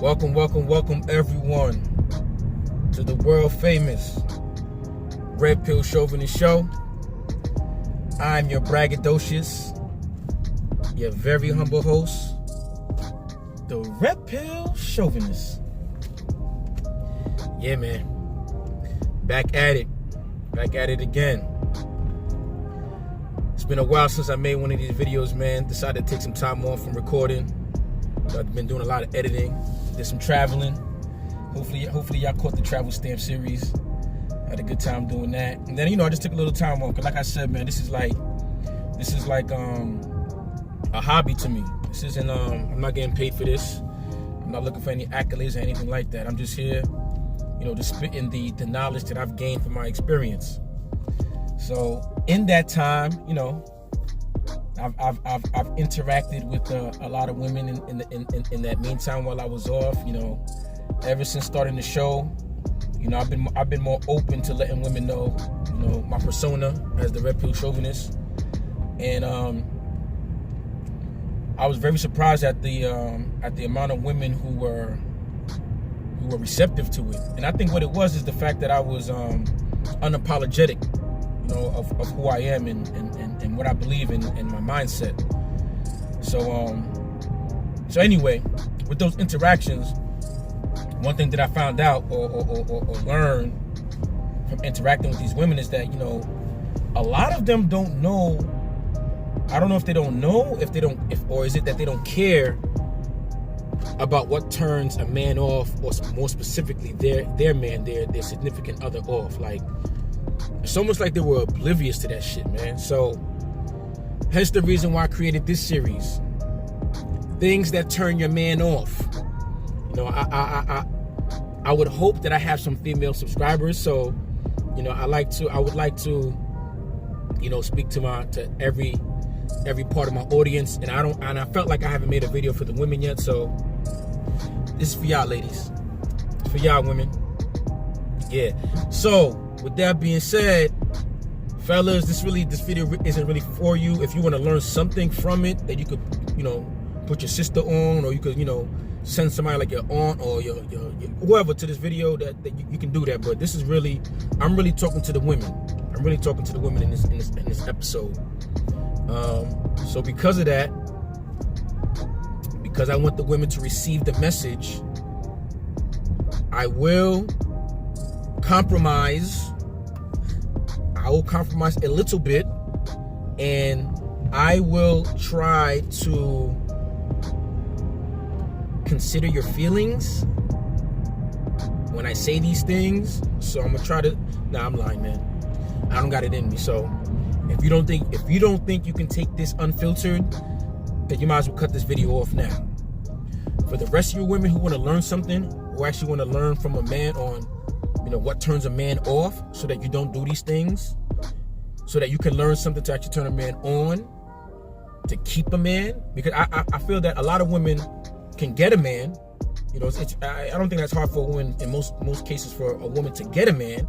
Welcome everyone to the world famous Red Pill Chauvinist Show. I'm your braggadocious, your very humble host, the Red Pill Chauvinist. Yeah, man. Back at it again. It's been a while since I made one of these videos, man. Decided to take some time off from recording. I've been doing a lot of editing, did some traveling. Hopefully y'all caught the travel stamp series. Had a good time doing that. And then, I just took a little time off, because like I said, man, this is like a hobby to me. This isn't, I'm not getting paid for this. I'm not looking for any accolades or anything like that. I'm just here, just spitting the knowledge that I've gained from my experience. So in that time, I've interacted with a lot of women in that meantime while I was off. Ever since starting the show, I've been more open to letting women know, my persona as the Red Pill Chauvinist. And I was very surprised at the amount of women who were receptive to it. And I think what it was is the fact that I was unapologetic, of who I am and what I believe in and my mindset. So anyway, with those interactions, one thing that I found out or learned from interacting with these women is that, a lot of them don't know. I don't know if they don't know, or is it that they don't care about what turns a man off, or more specifically their man, their significant other off. Like, it's almost like they were oblivious to that shit, man. So, hence the reason why I created this series. Things that turn your man off. I would hope that I have some female subscribers. So, I would like to, speak to every part of my audience. And I felt like I haven't made a video for the women yet. So, this is for y'all, ladies. It's for y'all, women. Yeah. So, with that being said, fellas, this video isn't really for you. If you want to learn something from it that you could, put your sister on, or you could, send somebody like your aunt or your whoever to this video, that you can do that. But this is I'm really talking to the women. I'm really talking to the women in this episode. So because of that, because I want the women to receive the message, I will compromise. I will compromise a little bit, and I will try to consider your feelings when I say these things. So I'm gonna try to. Nah, I'm lying, man. I don't got it in me. So if you don't think you can take this unfiltered, then you might as well cut this video off now. For the rest of you women who want to learn something, who actually want to learn from a man on, what turns a man off, so that you don't do these things, so that you can learn something to actually turn a man on, to keep a man. Because I feel that a lot of women can get a man. I don't think that's hard for a woman in most cases, for a woman to get a man.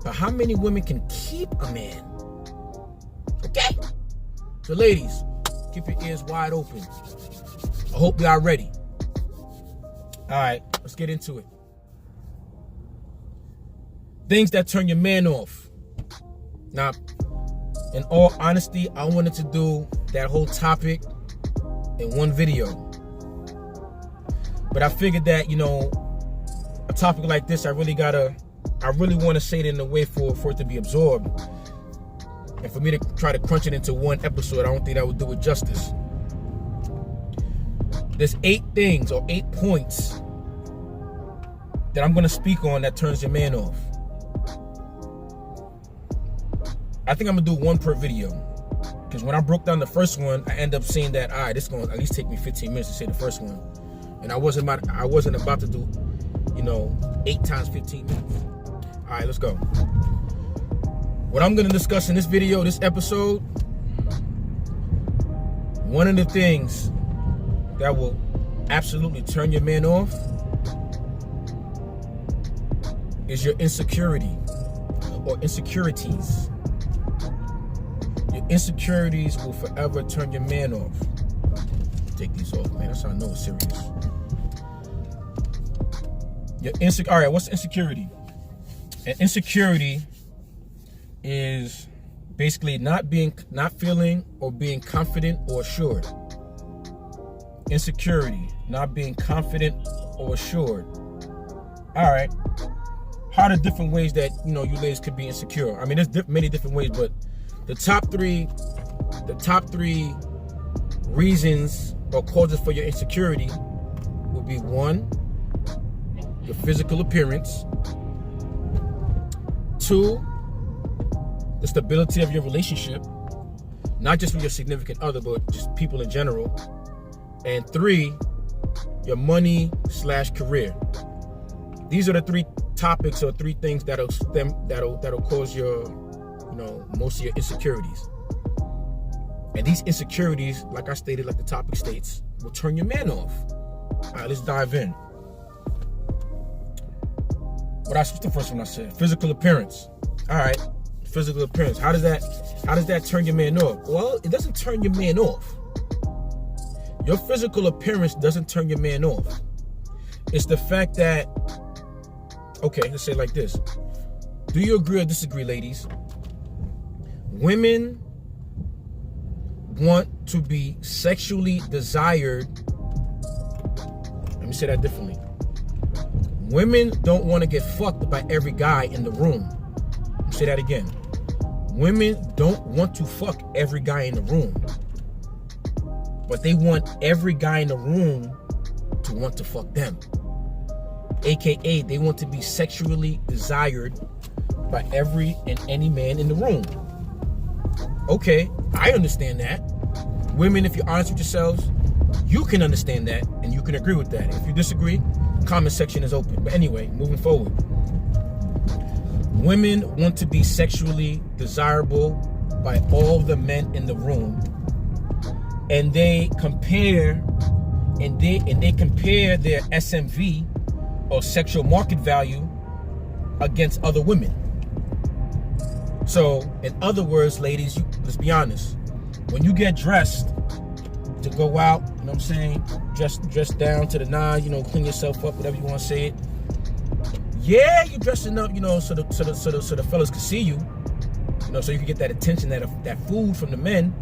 But how many women can keep a man? Okay? So ladies, keep your ears wide open. I hope y'all ready. All right, let's get into it. Things that turn your man off. Now, in all honesty, I wanted to do that whole topic in one video. But I figured that, a topic like this, I really want to say it in a way for it to be absorbed. And for me to try to crunch it into one episode, I don't think that would do it justice. There's 8 things or 8 points that I'm going to speak on that turns your man off. I think I'm going to do one per video. Because when I broke down the first one, I ended up saying that, all right, this is going to at least take me 15 minutes to say the first one. And I wasn't about to do, 8 times 15 minutes. All right, let's go. What I'm going to discuss in this video, this episode, one of the things that will absolutely turn your man off is your insecurity or insecurities. Your insecurities will forever turn your man off. Take these off, man. That's how I know it's serious. Your insecure. All right, what's insecurity? And insecurity is basically not feeling or being confident or assured. Insecurity, not being confident or assured. All right. How are the different ways that you ladies could be insecure? I mean, there's many different ways, but the top three reasons or causes for your insecurity would be: 1, your physical appearance; 2, the stability of your relationship, not just with your significant other, but just people in general; and 3, your money/career. These are the 3 topics or 3 things that'll cause your, most of your insecurities. And these insecurities, like I stated, like the topic states, will turn your man off. All right, let's dive in. What's the first one I said? Physical appearance. All right, physical appearance. How does that turn your man off? Well, it doesn't turn your man off. Your physical appearance doesn't turn your man off. It's the fact that, okay, let's say it like this. Do you agree or disagree, ladies? Women want to be sexually desired. Let me say that differently. Women don't want to get fucked by every guy in the room. Let me say that again. Women don't want to fuck every guy in the room. But they want every guy in the room to want to fuck them. AKA, they want to be sexually desired by every and any man in the room. Okay, I understand that. Women, if you're honest with yourselves, you can understand that and you can agree with that. If you disagree, comment section is open. But anyway, moving forward. Women want to be sexually desirable by all the men in the room. And they compare their SMV or sexual market value against other women. So, in other words, ladies, let's be honest. When you get dressed to go out, you know what I'm saying? Dress down to the nine, clean yourself up, whatever you want to say it. Yeah, you're dressing up, so the fellas can see you. So you can get that attention, that food from the men.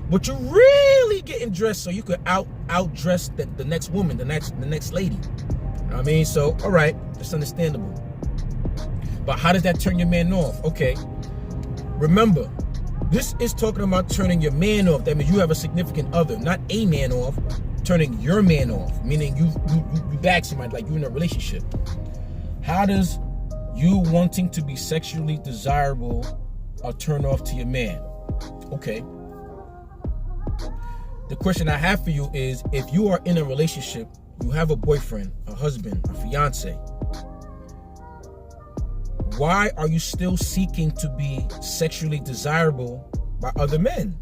But you're really getting dressed so you could outdress the next woman, the next lady. You know what I mean? So, all right, that's understandable. But how does that turn your man off? Okay, remember, this is talking about turning your man off. That means you have a significant other, not a man off, turning your man off, meaning you bag somebody, like you're in a relationship. How does you wanting to be sexually desirable or turn off to your man? Okay. The question I have for you is, if you are in a relationship, you have a boyfriend, a husband, a fiance, why are you still seeking to be sexually desirable by other men?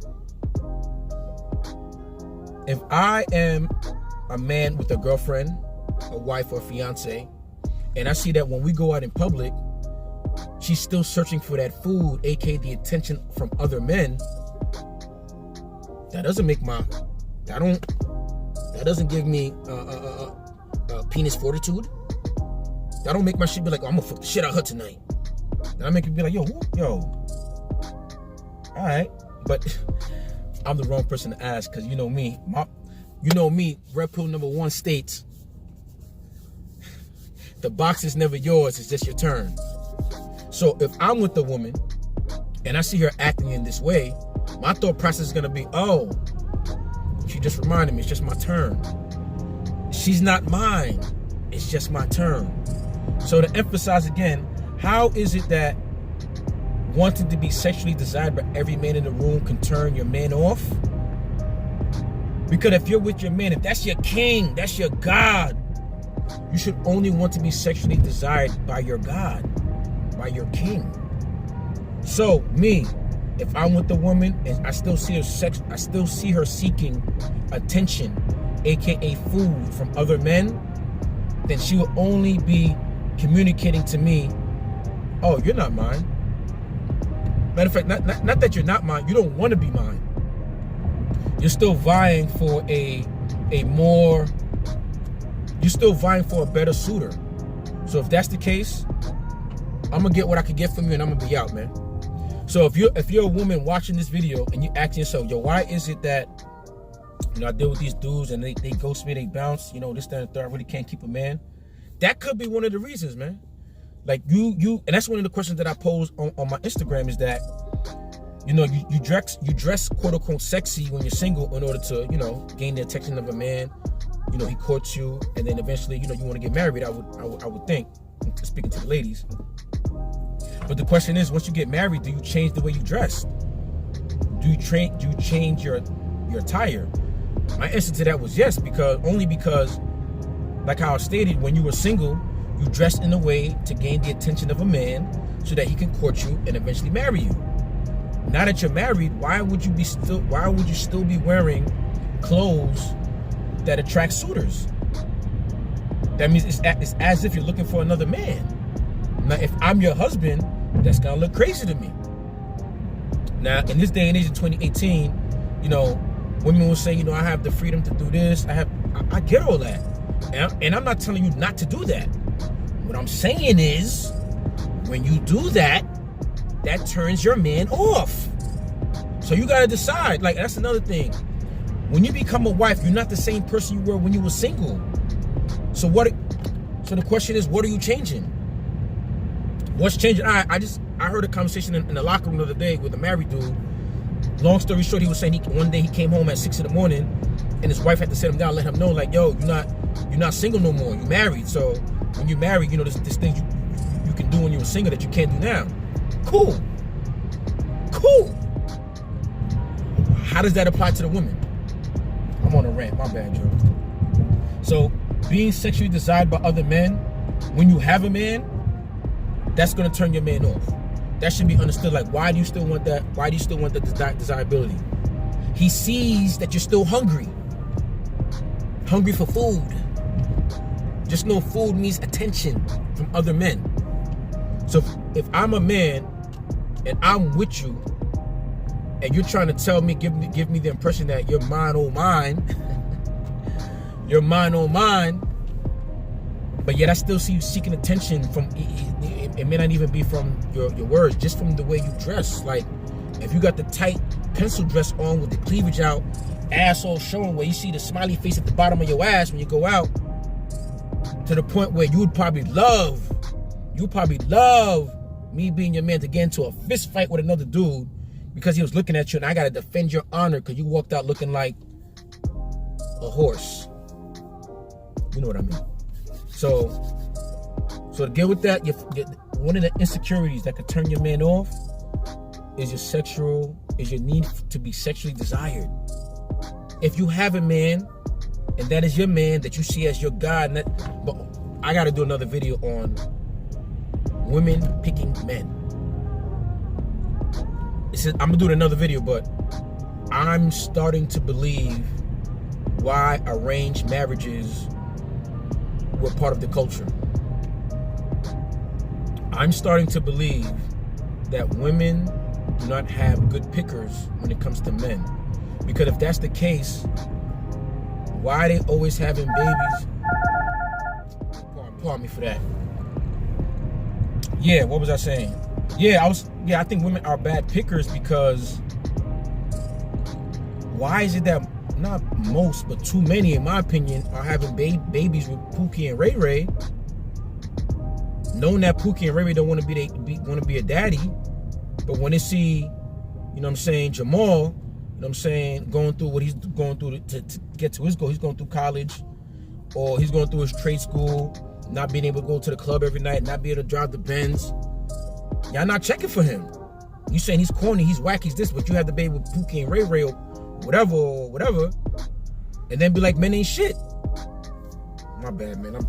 If I am a man with a girlfriend, a wife or a fiance, and I see that when we go out in public, she's still searching for that food, aka the attention from other men, that doesn't give me penis fortitude. That don't make my shit be like, oh, I'm gonna fuck the shit out of her tonight. That'll make it be like, yo. All right, but I'm the wrong person to ask, because you know me, Red Pill #1 states, the box is never yours, it's just your turn. So if I'm with a woman and I see her acting in this way, my thought process is gonna be, oh, she just reminded me, it's just my turn. She's not mine, it's just my turn. So to emphasize again, how is it that wanting to be sexually desired by every man in the room can turn your man off? Because if you're with your man, if that's your king, that's your God, you should only want to be sexually desired by your God, by your king. So me, if I'm with the woman and I still see her seeking attention, aka food, from other men, then she will only be communicating to me, oh, you're not mine. Matter of fact, not that you're not mine, you don't want to be mine. You're still vying for a better suitor. So if that's the case, I'm gonna get what I could get from you, and I'm gonna be out, man. So if you're a woman watching this video and you asking yourself, yo, why is it that, you know, I deal with these dudes and they ghost me, they bounce, you know, this, that, and the third, I really can't keep a man. That could be one of the reasons, man. Like you, and that's one of the questions that I pose on my Instagram is that, you know, you dress quote unquote sexy when you're single in order to, you know, gain the attention of a man. You know, he courts you, and then eventually, you know, you want to get married. I would think, speaking to the ladies. But the question is, once you get married, do you change the way you dress? Do you change your attire? My answer to that was yes, because, like how I stated, when you were single, you dressed in a way to gain the attention of a man so that he can court you and eventually marry you. Now that you're married, why would you still be wearing clothes that attract suitors? That means it's as if you're looking for another man. Now, if I'm your husband, that's gonna look crazy to me. Now, in this day and age of 2018, you know, women will say, you know, I have the freedom to do this. I get all that, and I'm not telling you not to do that. What I'm saying is, when you do that, that turns your man off. So you gotta decide. Like, that's another thing. When you become a wife, you're not the same person you were when you were single. So the question is, what are you changing? What's changing? I heard a conversation in the locker room the other day with a married dude. Long story short, he was saying one day he came home at 6 a.m, and his wife had to sit him down, let him know, like, yo, you're not single no more. You're married. So when you're married, you know, there's things you can do when you were single that you can't do now. Cool. How does that apply to the women? I'm on a rant, my bad, Joe. So, being sexually desired by other men, when you have a man, that's gonna turn your man off. That should be understood. Like, why do you still want that? Why do you still want that desirability? He sees that you're still hungry for food. Just know food needs attention from other men. So, if I'm a man and I'm with you, and you're trying to tell me, give me the impression that you're mine, oh mine, you're mine, oh mine, but yet I still see you seeking attention from, it may not even be from your words, just from the way you dress. Like, if you got the tight pencil dress on with the cleavage out, ass all showing, where you see the smiley face at the bottom of your ass when you go out, to the point where you would probably love me being your man to get into a fist fight with another dude, because he was looking at you, and I gotta defend your honor because you walked out looking like a horse. You know what I mean? So to get with that, one of the insecurities that could turn your man off is your need to be sexually desired. If you have a man, and that is your man that you see as your God, but I gotta do another video on women picking men. I'm gonna do another video, but I'm starting to believe why arranged marriages were part of the culture. I'm starting to believe that women do not have good pickers when it comes to men. Because if that's the case, why are they always having babies? Pardon me for that. Yeah, what was I saying? I think women are bad pickers because why is it that not most, but too many, in my opinion, are having babies with Pookie and Ray Ray, knowing that Pookie and Ray Ray don't want to be a daddy, but when they see, you know what I'm saying, Jamal, you know what I'm saying, going through what he's going through to get to his goal, he's going through college, or he's going through his trade school, not being able to go to the club every night, not being able to drive the Benz. Y'all not checking for him. You saying he's corny, he's whack, he's this, but you have the baby with Pookie and Ray Ray or whatever, and then be like, men ain't shit. My bad, man. I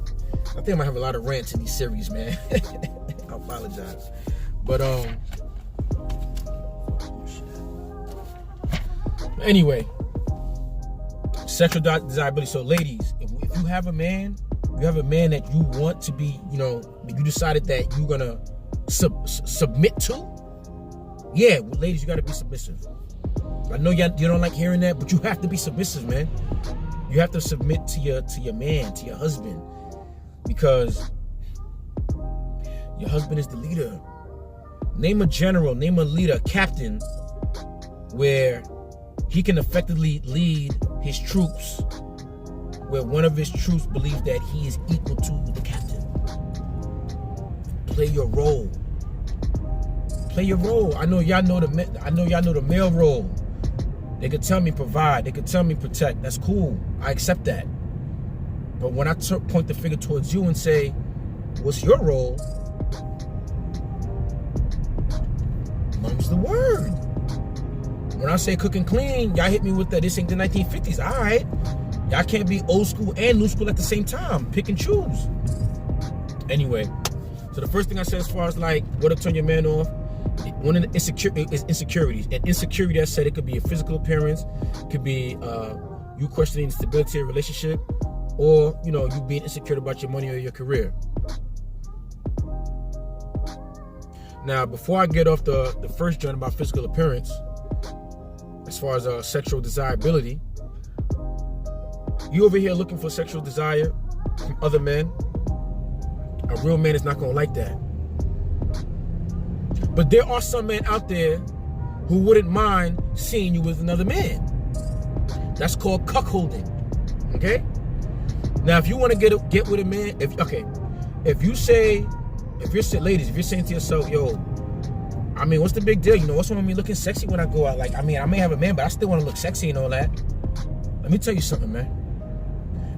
think I might have a lot of rants in these series, man. I apologize. But anyway, sexual desirability. So ladies, if you have a man, that you want to be, you know, you decided that you're gonna submit to, yeah, well, ladies, you gotta be submissive. I know you don't like hearing that, but you have to be submissive, man. You have to submit to your man, to your husband, because Your husband is the leader. Name a general, name a leader, a captain, where he can effectively lead his troops, where one of his troops believes that he is equal to the captain. Play your role. Play your role. I know y'all know the male role. They could tell me provide. They could tell me protect. That's cool. I accept that. But when I point the finger towards you and say, what's your role? Mum's the word. When I say cook and clean, y'all hit me with that. This ain't the 1950s. All right. Y'all can't be old school and new school at the same time. Pick and choose. Anyway, so the first thing I said as far as like what'll turn your man off, one of the insecurities. And insecurity, I said, it could be a physical appearance, could be you questioning the stability of a relationship, or you being insecure about your money or your career. Now, before I get off the first joint about physical appearance, as far as sexual desirability, you over here looking for sexual desire from other men, a real man is not going to like that. But there are some men out there who wouldn't mind seeing you with another man. That's called cuckolding. Okay? Now, if you want to get with a man, if you're saying to yourself, yo, I mean, what's the big deal? What's wrong with me looking sexy when I go out? Like, I mean, I may have a man, but I still want to look sexy and all that. Let me tell you something, man.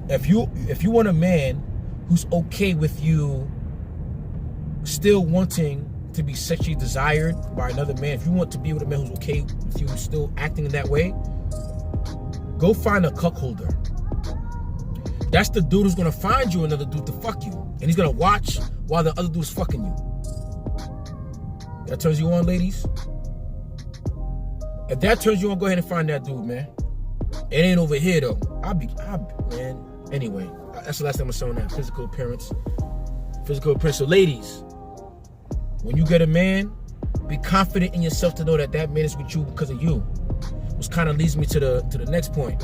If you want a man who's okay with you still wanting to be sexually desired by another man, if you want to be with a man who's okay with you still acting in that way, go find a cuckolder. That's the dude who's gonna find you another dude to fuck you, and he's gonna watch while the other dude's fucking you. That turns you on, ladies? If that turns you on, go ahead and find that dude, man. It ain't over here though. Man. Anyway, that's the last time I'm showing that. Physical appearance. So ladies, when you get a man, be confident in yourself to know that man is with you because of you. Which kind of leads me to the next point.